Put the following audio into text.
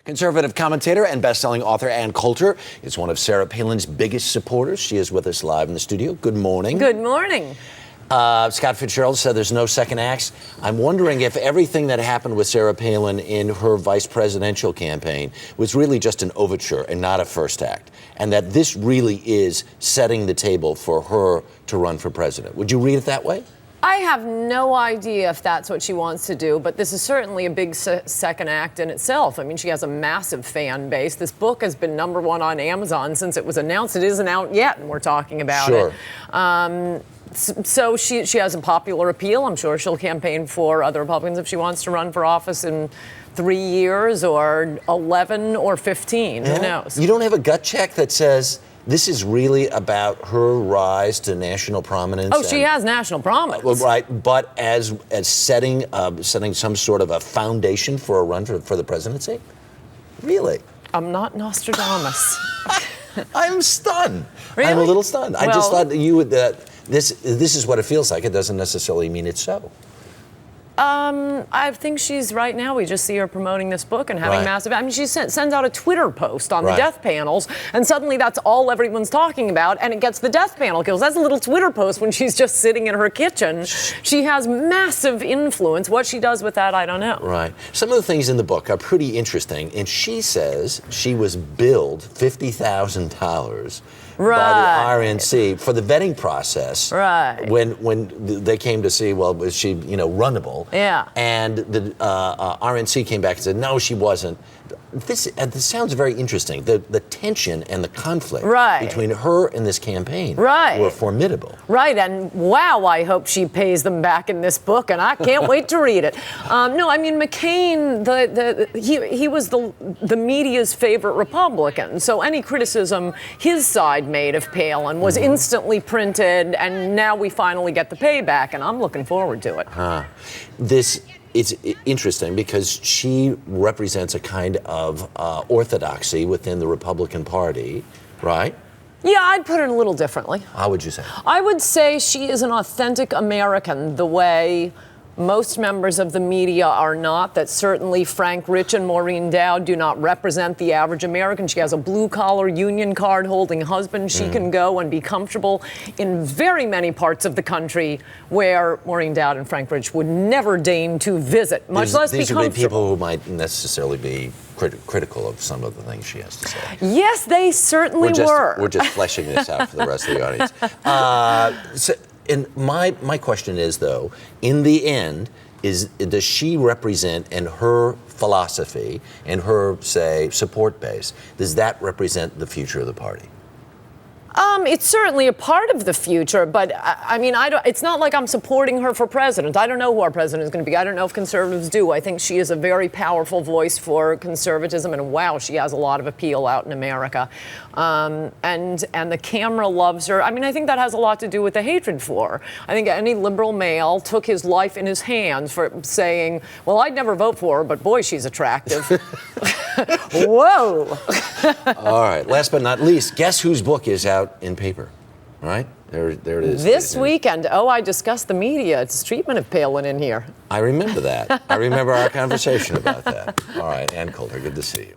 Conservative commentator and best-selling author Ann Coulter is one of Sarah Palin's biggest supporters. She is with us live in the studio. Good morning. Good morning. Scott Fitzgerald said there's no second acts. I'm wondering if everything that happened with Sarah Palin in her vice presidential campaign was really just an overture and not a first act, and that this really is setting the table for her to run for president. Would you read it that way? I have no idea if that's what she wants to do, but this is certainly a big second act in itself. I mean, she has a massive fan base. This book has been #1 on Amazon since it was announced. It isn't out yet, and we're talking about it. So she has a popular appeal. I'm sure she'll campaign for other Republicans if she wants to run for office in 3 years or 11 or 15. Who knows? You don't have a gut check that says this is really about her rise to national prominence? Oh, she has national prominence. Right, but as setting some sort of a foundation for a run for the presidency? Really? I'm not Nostradamus. I'm stunned. Really? I'm a little stunned. I just thought that you would, this is what it feels like. It doesn't necessarily mean it's so. I think she's right now. We just see her promoting this book and having massive. I mean, she sends out a Twitter post on the death panels, and suddenly that's all everyone's talking about, and it gets the death panel kills. That's a little Twitter post when she's just sitting in her kitchen. She has massive influence. What she does with that, I don't know. Right. Some of the things in the book are pretty interesting, and she says she was billed $50,000. By the RNC for the vetting process. Right. When they came to see, well, was she, runnable? Yeah. And the RNC came back and said, no, she wasn't. This sounds very interesting. The tension and the conflict between her and this campaign were formidable. Right, and wow, I hope she pays them back in this book, and I can't wait to read it. No, I mean, McCain, he was the media's favorite Republican, so any criticism his side made of Palin was instantly printed, and now we finally get the payback, and I'm looking forward to it. It's interesting because she represents a kind of orthodoxy within the Republican Party, right? Yeah, I'd put it a little differently. How would you say? I would say she is an authentic American, the way most members of the media are not. That certainly Frank Rich and Maureen Dowd do not represent the average American. She has a blue-collar union card-holding husband. She can go and be comfortable in very many parts of the country where Maureen Dowd and Frank Rich would never deign to visit, much less be comfortable. These would be people who might necessarily be critical of some of the things she has to say. Yes, they certainly were. We're just fleshing this out for the rest of the audience. And my question is, though, in the end, does she represent, and her philosophy and her, say, support base, does that represent the future of the party? It's certainly a part of the future, but I mean, it's not like I'm supporting her for president. I don't know who our president is going to be. I don't know if conservatives do. I think she is a very powerful voice for conservatism, and wow, she has a lot of appeal out in America. And the camera loves her. I mean, I think that has a lot to do with the hatred for her. I think any liberal male took his life in his hands for saying, well, I'd never vote for her, but boy, she's attractive. Whoa. All right, last but not least, guess whose book is out in paper? All right, there it is. This weekend. Oh, I discussed the media. It's treatment of Palin in here. I remember that. I remember our conversation about that. All right, Ann Coulter, good to see you.